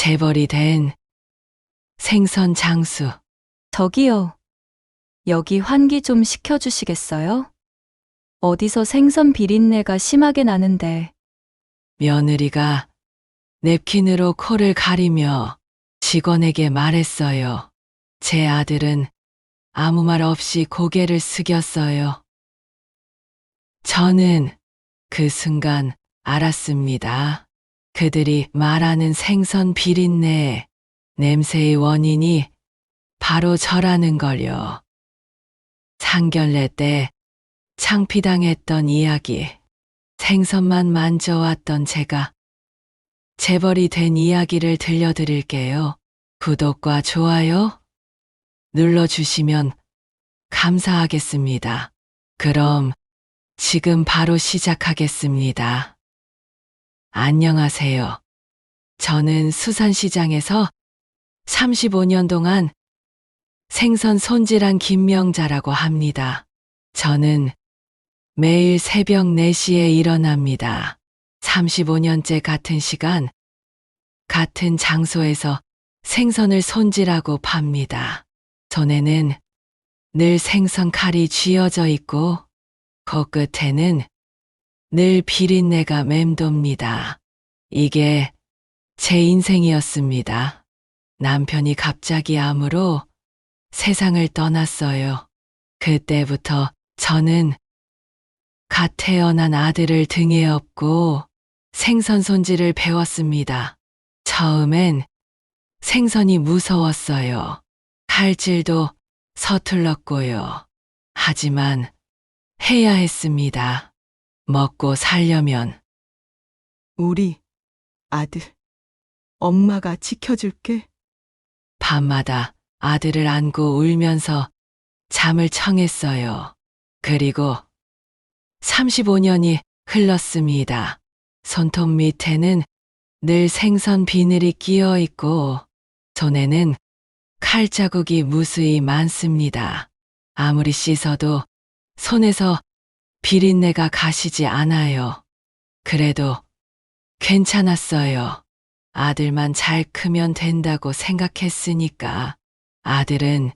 재벌이 된 생선 장수. 저기요. 여기 환기 좀 시켜주시겠어요? 어디서 생선 비린내가 심하게 나는데. 며느리가 냅킨으로 코를 가리며 직원에게 말했어요. 제 아들은 아무 말 없이 고개를 숙였어요. 저는 그 순간 알았습니다. 그들이 말하는 생선 비린내, 냄새의 원인이 바로 저라는 걸요. 상견례 때 창피당했던 이야기, 생선만 만져왔던 제가 재벌이 된 이야기를 들려드릴게요. 구독과 좋아요 눌러주시면 감사하겠습니다. 그럼 지금 바로 시작하겠습니다. 안녕하세요. 저는 수산시장에서 35년 동안 생선 손질한 김명자라고 합니다. 저는 매일 새벽 4시에 일어납니다. 35년째 같은 시간, 같은 장소에서 생선을 손질하고 팝니다. 손에는 늘 생선 칼이 쥐어져 있고 코끝에는 늘 비린내가 맴돕니다. 이게 제 인생이었습니다. 남편이 갑자기 암으로 세상을 떠났어요. 그때부터 저는 갓 태어난 아들을 등에 업고 생선 손질을 배웠습니다. 처음엔 생선이 무서웠어요. 칼질도 서툴렀고요. 하지만 해야 했습니다. 먹고 살려면. 우리 아들, 엄마가 지켜줄게. 밤마다 아들을 안고 울면서 잠을 청했어요. 그리고 35년이 흘렀습니다. 손톱 밑에는 늘 생선 비늘이 끼어 있고 손에는 칼자국이 무수히 많습니다. 아무리 씻어도 손에서 비린내가 가시지 않아요. 그래도 괜찮았어요. 아들만 잘 크면 된다고 생각했으니까. 아들은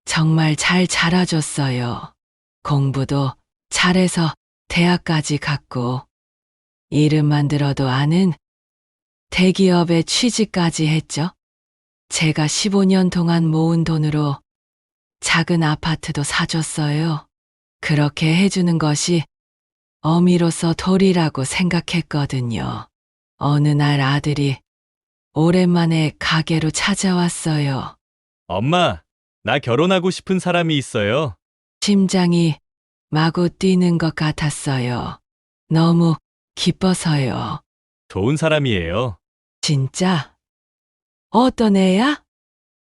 정말 잘 자라줬어요. 공부도 잘해서 대학까지 갔고, 이름만 들어도 아는 대기업에 취직까지 했죠. 제가 15년 동안 모은 돈으로 작은 아파트도 사줬어요. 그렇게 해주는 것이 어미로서 도리라고 생각했거든요. 어느 날 아들이 오랜만에 가게로 찾아왔어요. 엄마, 나 결혼하고 싶은 사람이 있어요. 심장이 마구 뛰는 것 같았어요. 너무 기뻐서요. 좋은 사람이에요. 진짜? 어떤 애야?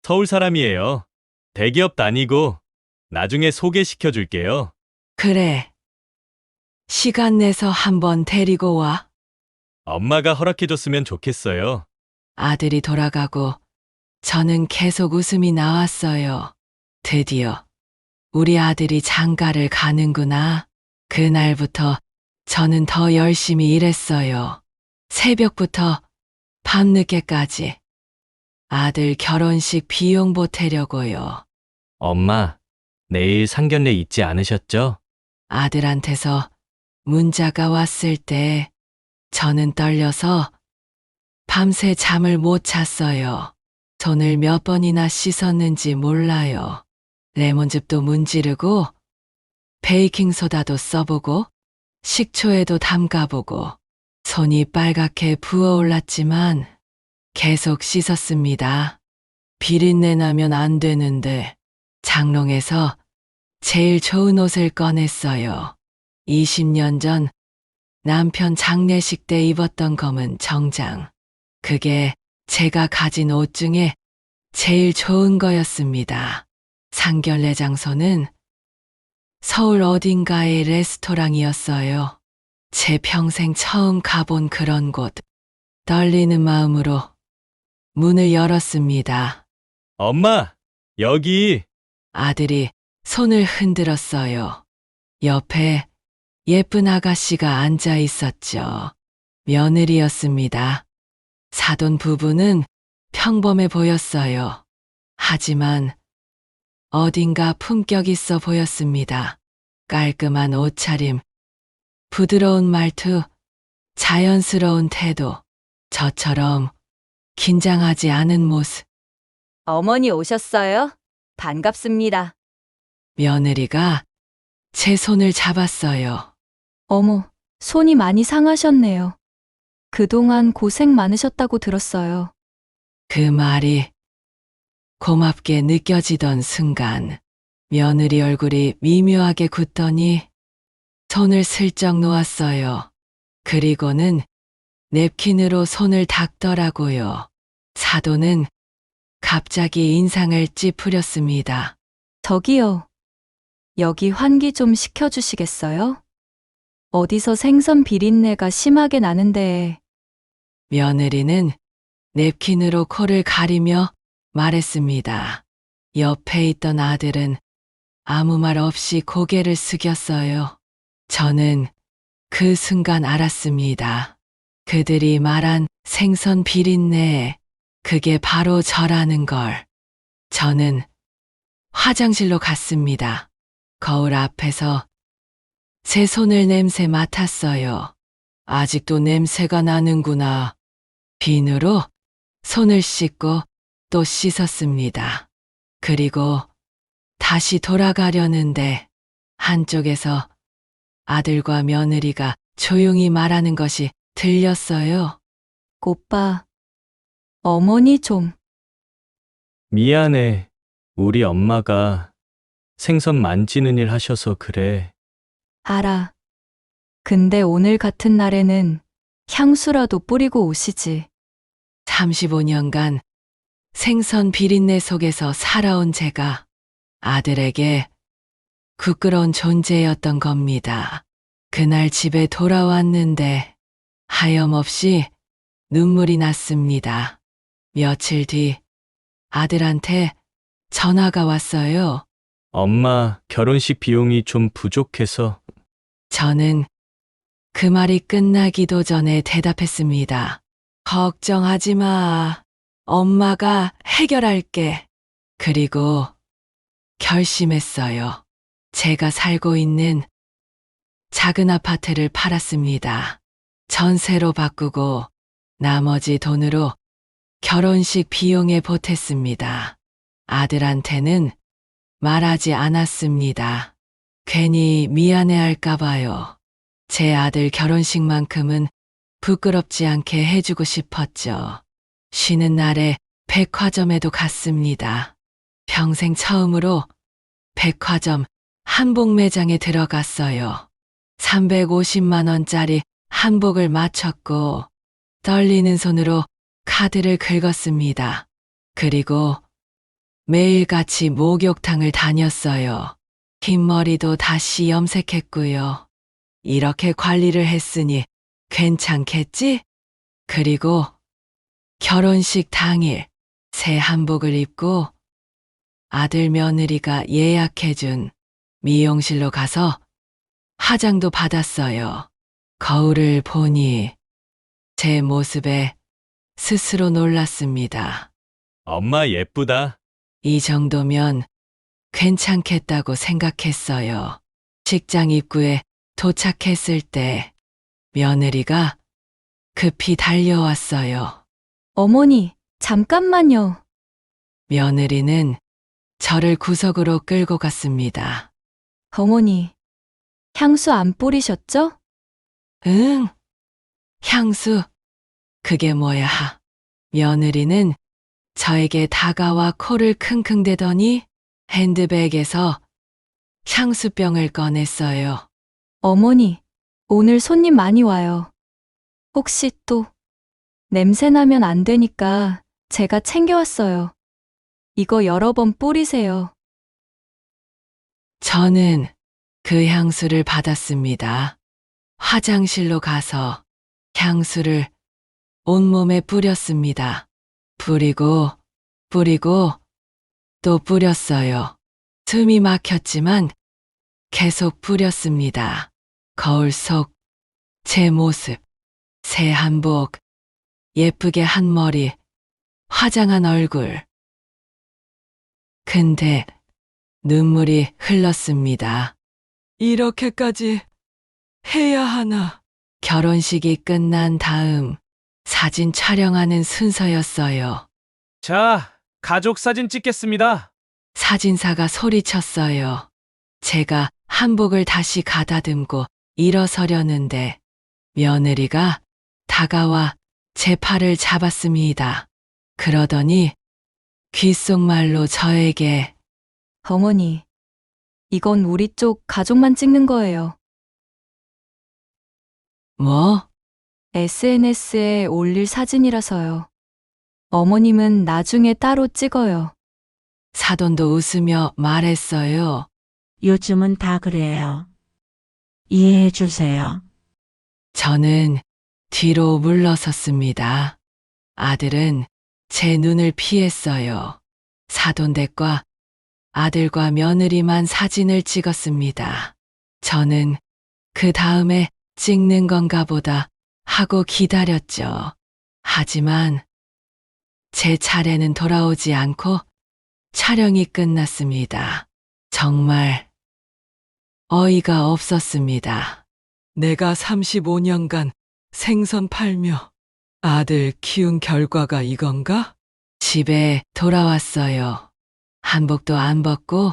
서울 사람이에요. 대기업 다니고 나중에 소개시켜 줄게요. 그래. 시간 내서 한번 데리고 와. 엄마가 허락해 줬으면 좋겠어요. 아들이 돌아가고 저는 계속 웃음이 나왔어요. 드디어 우리 아들이 장가를 가는구나. 그날부터 저는 더 열심히 일했어요. 새벽부터 밤늦게까지. 아들 결혼식 비용 보태려고요. 엄마, 내일 상견례 잊지 않으셨죠? 아들한테서 문자가 왔을 때 저는 떨려서 밤새 잠을 못 잤어요. 손을 몇 번이나 씻었는지 몰라요. 레몬즙도 문지르고 베이킹소다도 써보고 식초에도 담가보고 손이 빨갛게 부어올랐지만 계속 씻었습니다. 비린내 나면 안 되는데 장롱에서 제일 좋은 옷을 꺼냈어요. 20년 전 남편 장례식 때 입었던 검은 정장. 그게 제가 가진 옷 중에 제일 좋은 거였습니다. 상견례 장소는 서울 어딘가의 레스토랑이었어요. 제 평생 처음 가본 그런 곳. 떨리는 마음으로 문을 열었습니다. 엄마, 여기. 아들이 손을 흔들었어요. 옆에 예쁜 아가씨가 앉아 있었죠. 며느리였습니다. 사돈 부부는 평범해 보였어요. 하지만 어딘가 품격 있어 보였습니다. 깔끔한 옷차림, 부드러운 말투, 자연스러운 태도, 저처럼 긴장하지 않은 모습. 어머니 오셨어요? 반갑습니다. 며느리가 제 손을 잡았어요. 어머, 손이 많이 상하셨네요. 그동안 고생 많으셨다고 들었어요. 그 말이 고맙게 느껴지던 순간 며느리 얼굴이 미묘하게 굳더니 손을 슬쩍 놓았어요. 그리고는 냅킨으로 손을 닦더라고요. 사도는 갑자기 인상을 찌푸렸습니다. 저기요. 여기 환기 좀 시켜주시겠어요? 어디서 생선 비린내가 심하게 나는데. 며느리는 냅킨으로 코를 가리며 말했습니다. 옆에 있던 아들은 아무 말 없이 고개를 숙였어요. 저는 그 순간 알았습니다. 그들이 말한 생선 비린내, 그게 바로 저라는 걸. 저는 화장실로 갔습니다. 거울 앞에서 제 손을 냄새 맡았어요. 아직도 냄새가 나는구나. 비누로 손을 씻고 또 씻었습니다. 그리고 다시 돌아가려는데 한쪽에서 아들과 며느리가 조용히 말하는 것이 들렸어요. 오빠, 어머니 좀. 미안해. 우리 엄마가 생선 만지는 일 하셔서 그래. 알아. 근데 오늘 같은 날에는 향수라도 뿌리고 오시지. 35년간 생선 비린내 속에서 살아온 제가 아들에게 부끄러운 존재였던 겁니다. 그날 집에 돌아왔는데 하염없이 눈물이 났습니다. 며칠 뒤 아들한테 전화가 왔어요. 엄마, 결혼식 비용이 좀 부족해서. 저는 그 말이 끝나기도 전에 대답했습니다. 걱정하지 마. 엄마가 해결할게. 그리고 결심했어요. 제가 살고 있는 작은 아파트를 팔았습니다. 전세로 바꾸고 나머지 돈으로 결혼식 비용에 보탰습니다. 아들한테는 말하지 않았습니다. 괜히 미안해할까 봐요. 제 아들 결혼식만큼은 부끄럽지 않게 해주고 싶었죠. 쉬는 날에 백화점에도 갔습니다. 평생 처음으로 백화점 한복 매장에 들어갔어요. 350만 원짜리 한복을 맞췄고 떨리는 손으로 카드를 긁었습니다. 그리고 매일같이 목욕탕을 다녔어요. 흰머리도 다시 염색했고요. 이렇게 관리를 했으니 괜찮겠지? 그리고 결혼식 당일 새 한복을 입고 아들 며느리가 예약해준 미용실로 가서 화장도 받았어요. 거울을 보니 제 모습에 스스로 놀랐습니다. 엄마 예쁘다. 이 정도면 괜찮겠다고 생각했어요. 직장 입구에 도착했을 때 며느리가 급히 달려왔어요. 어머니, 잠깐만요. 며느리는 저를 구석으로 끌고 갔습니다. 어머니, 향수 안 뿌리셨죠? 응, 향수, 그게 뭐야. 며느리는 저에게 다가와 코를 킁킁대더니 핸드백에서 향수병을 꺼냈어요. 어머니, 오늘 손님 많이 와요. 혹시 또 냄새 나면 안 되니까 제가 챙겨왔어요. 이거 여러 번 뿌리세요. 저는 그 향수를 받았습니다. 화장실로 가서 향수를 온몸에 뿌렸습니다. 뿌리고 또 뿌렸어요. 숨이 막혔지만 계속 뿌렸습니다. 거울 속 제 모습, 새 한복, 예쁘게 한 머리, 화장한 얼굴. 근데 눈물이 흘렀습니다. 이렇게까지 해야 하나? 결혼식이 끝난 다음 사진 촬영하는 순서였어요. 자, 가족 사진 찍겠습니다. 사진사가 소리쳤어요. 제가 한복을 다시 가다듬고 일어서려는데 며느리가 다가와 제 팔을 잡았습니다. 그러더니 귓속말로 저에게 어머니, 이건 우리 쪽 가족만 찍는 거예요. 뭐? SNS에 올릴 사진이라서요. 어머님은 나중에 따로 찍어요. 사돈도 웃으며 말했어요. 요즘은 다 그래요. 이해해 주세요. 저는 뒤로 물러섰습니다. 아들은 제 눈을 피했어요. 사돈댁과 아들과 며느리만 사진을 찍었습니다. 저는 그 다음에 찍는 건가 보다 하고 기다렸죠. 하지만 제 차례는 돌아오지 않고 촬영이 끝났습니다. 정말 어이가 없었습니다. 내가 35년간 생선 팔며 아들 키운 결과가 이건가? 집에 돌아왔어요. 한복도 안 벗고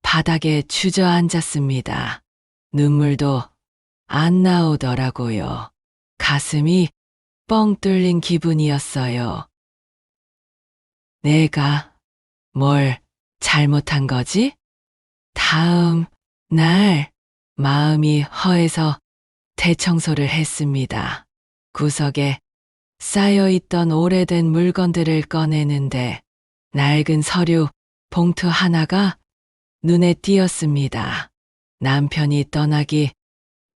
바닥에 주저앉았습니다. 눈물도 안 나오더라고요. 가슴이 뻥 뚫린 기분이었어요. 내가 뭘 잘못한 거지? 다음 날 마음이 허해서 대청소를 했습니다. 구석에 쌓여있던 오래된 물건들을 꺼내는데 낡은 서류 봉투 하나가 눈에 띄었습니다. 남편이 떠나기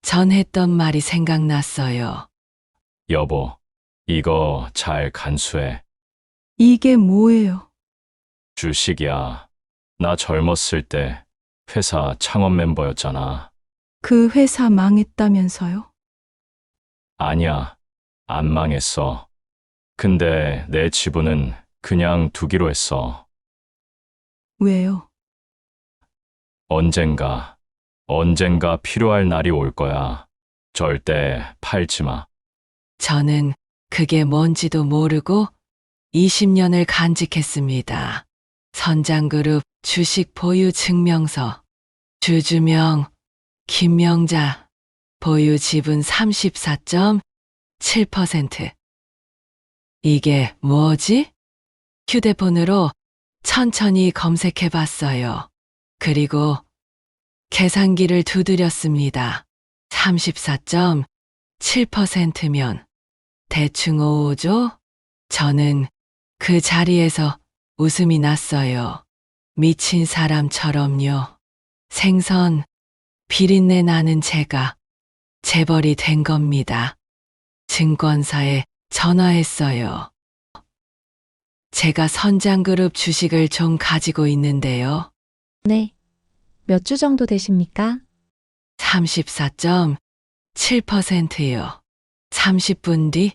전 했던 말이 생각났어요. 여보, 이거 잘 간수해. 이게 뭐예요? 주식이야. 나 젊었을 때 회사 창업 멤버였잖아. 그 회사 망했다면서요? 아니야, 안 망했어. 근데 내 지분은 그냥 두기로 했어. 왜요? 언젠가 필요할 날이 올 거야. 절대 팔지 마. 저는 그게 뭔지도 모르고 20년을 간직했습니다. 선장그룹 주식 보유 증명서, 주주명 김명자, 보유 지분 34.7%. 이게 뭐지? 휴대폰으로 천천히 검색해 봤어요. 그리고 계산기를 두드렸습니다. 34.7%면 대충 5조? 저는 그 자리에서 웃음이 났어요. 미친 사람처럼요. 생선, 비린내 나는 제가 재벌이 된 겁니다. 증권사에 전화했어요. 제가 선장그룹 주식을 좀 가지고 있는데요. 네. 몇 주 정도 되십니까? 34.7%요. 30분 뒤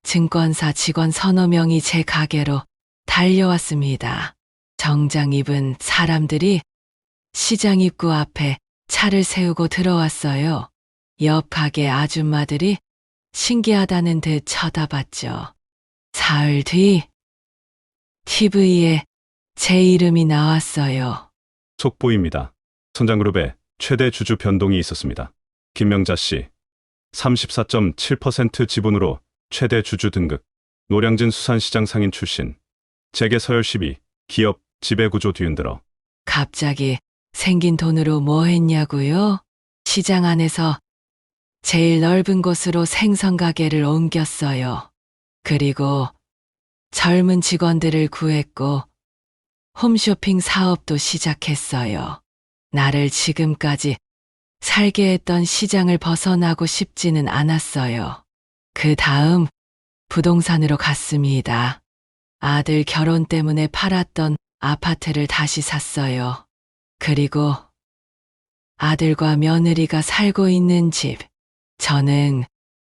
증권사 직원 서너 명이 제 가게로 달려왔습니다. 정장 입은 사람들이 시장 입구 앞에 차를 세우고 들어왔어요. 옆 가게 아줌마들이 신기하다는 듯 쳐다봤죠. 사흘 뒤 TV에 제 이름이 나왔어요. 속보입니다. 선장그룹의 최대 주주 변동이 있었습니다. 김명자 씨, 34.7% 지분으로 최대 주주 등극, 노량진 수산시장 상인 출신, 재계 서열 12, 기업 지배구조 뒤흔들어. 갑자기 생긴 돈으로 뭐 했냐고요? 시장 안에서 제일 넓은 곳으로 생선 가게를 옮겼어요. 그리고 젊은 직원들을 구했고 홈쇼핑 사업도 시작했어요. 나를 지금까지 살게 했던 시장을 벗어나고 싶지는 않았어요. 그 다음 부동산으로 갔습니다. 아들 결혼 때문에 팔았던 아파트를 다시 샀어요. 그리고 아들과 며느리가 살고 있는 집. 저는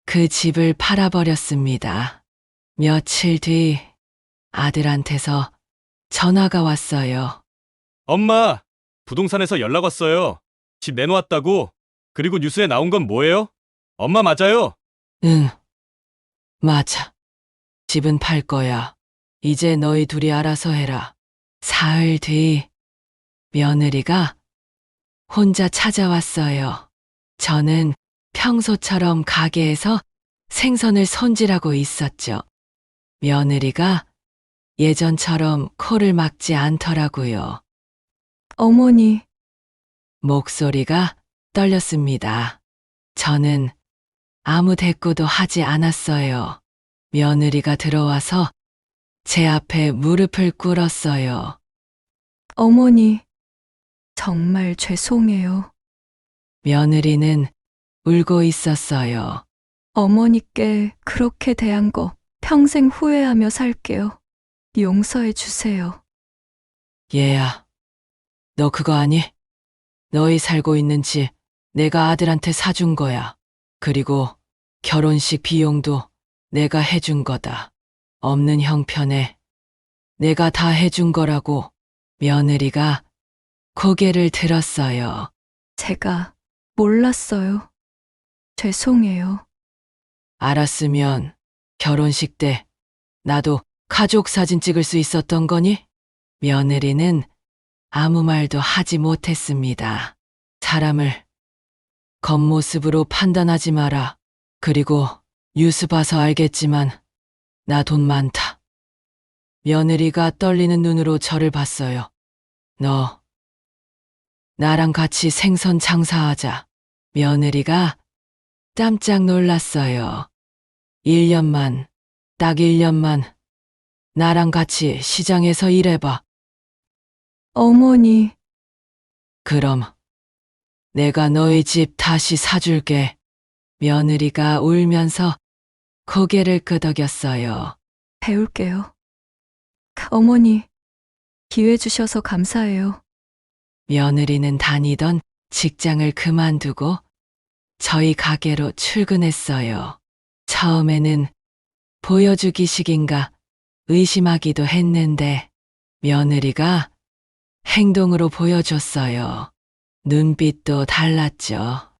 그 집을 팔아버렸습니다. 며칠 뒤 아들한테서 전화가 왔어요. 엄마, 부동산에서 연락 왔어요. 집 내놓았다고. 그리고 뉴스에 나온 건 뭐예요? 엄마 맞아요. 응, 맞아. 집은 팔 거야. 이제 너희 둘이 알아서 해라. 사흘 뒤 며느리가 혼자 찾아왔어요. 저는 평소처럼 가게에서 생선을 손질하고 있었죠. 며느리가 예전처럼 코를 막지 않더라고요. 어머니, 목소리가 떨렸습니다. 저는 아무 대꾸도 하지 않았어요. 며느리가 들어와서 제 앞에 무릎을 꿇었어요. 어머니, 정말 죄송해요. 며느리는 울고 있었어요. 어머니께 그렇게 대한 거 평생 후회하며 살게요. 용서해 주세요. 얘야, 너 그거 아니? 너희 살고 있는 집 내가 아들한테 사준 거야. 그리고 결혼식 비용도 내가 해준 거다. 없는 형편에 내가 다 해준 거라고. 며느리가 고개를 들었어요. 제가 몰랐어요. 죄송해요. 알았으면 결혼식 때 나도 가족 사진 찍을 수 있었던 거니? 며느리는 아무 말도 하지 못했습니다. 사람을 겉모습으로 판단하지 마라. 그리고 뉴스 봐서 알겠지만 나 돈 많다. 며느리가 떨리는 눈으로 저를 봤어요. 너 나랑 같이 생선 장사하자. 며느리가 깜짝 놀랐어요. 1년만, 딱 1년만 나랑 같이 시장에서 일해봐. 어머니, 그럼 내가 너희 집 다시 사줄게. 며느리가 울면서 고개를 끄덕였어요. 배울게요. 어머니, 기회 주셔서 감사해요. 며느리는 다니던 직장을 그만두고 저희 가게로 출근했어요. 처음에는 보여주기식인가 의심하기도 했는데 며느리가 행동으로 보여줬어요. 눈빛도 달랐죠.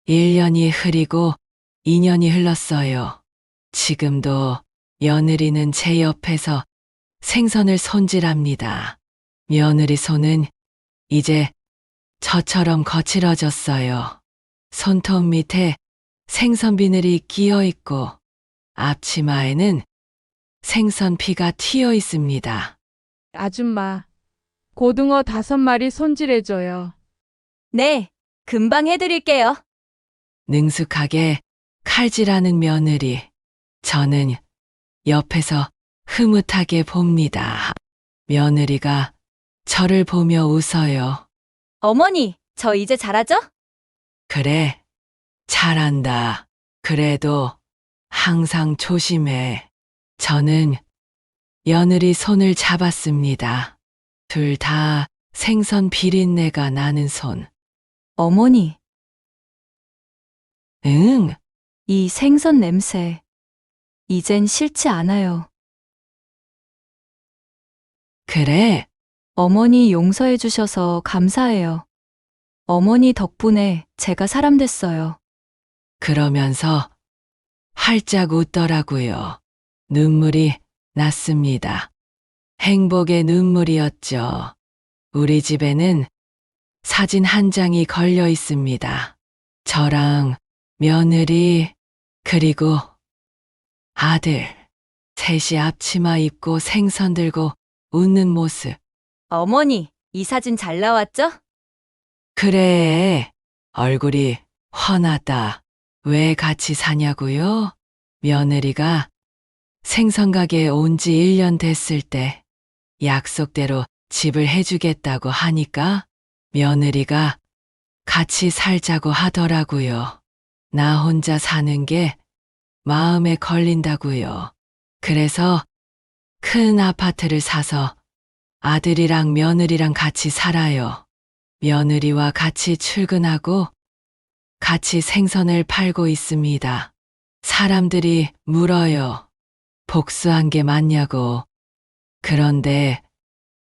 1년이 흐리고 2년이 흘렀어요. 지금도 며느리는 제 옆에서 생선을 손질합니다. 며느리 손은 이제 저처럼 거칠어졌어요. 손톱 밑에 생선 비늘이 끼어 있고 앞치마에는 생선 피가 튀어 있습니다. 아줌마, 고등어 5마리 손질해줘요. 네, 금방 해드릴게요. 능숙하게 칼질하는 며느리. 저는 옆에서 흐뭇하게 봅니다. 며느리가 저를 보며 웃어요. 어머니, 저 이제 잘하죠? 그래, 잘한다. 그래도 항상 조심해. 저는 며느리 손을 잡았습니다. 둘 다 생선 비린내가 나는 손. 어머니, 응, 이 생선 냄새, 이젠 싫지 않아요. 그래. 어머니 용서해 주셔서 감사해요. 어머니 덕분에 제가 사람 됐어요. 그러면서 활짝 웃더라고요. 눈물이 났습니다. 행복의 눈물이었죠. 우리 집에는 사진 한 장이 걸려 있습니다. 저랑 며느리, 그리고 아들. 셋이 앞치마 입고 생선 들고 웃는 모습. 어머니, 이 사진 잘 나왔죠? 그래, 얼굴이 훤하다. 왜 같이 사냐고요? 며느리가 생선 가게에 온 지 1년 됐을 때 약속대로 집을 해주겠다고 하니까 며느리가 같이 살자고 하더라고요. 나 혼자 사는 게 마음에 걸린다고요. 그래서 큰 아파트를 사서 아들이랑 며느리랑 같이 살아요. 며느리와 같이 출근하고 같이 생선을 팔고 있습니다. 사람들이 물어요. 복수한 게 맞냐고. 그런데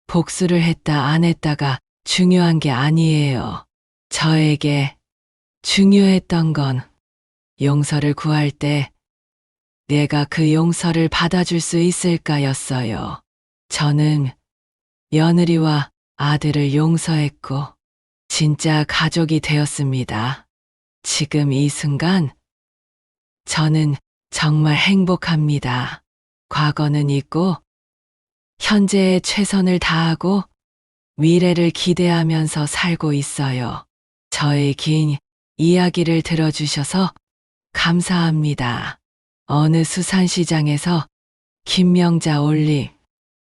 복수를 했다 안 했다가 중요한 게 아니에요. 저에게 중요했던 건 용서를 구할 때 내가 그 용서를 받아줄 수 있을까였어요. 저는 며느리와 아들을 용서했고 진짜 가족이 되었습니다. 지금 이 순간 저는 정말 행복합니다. 과거는 잊고 현재에 최선을 다하고 미래를 기대하면서 살고 있어요. 저의 긴 이야기를 들어주셔서 감사합니다. 어느 수산시장에서 김명자 올림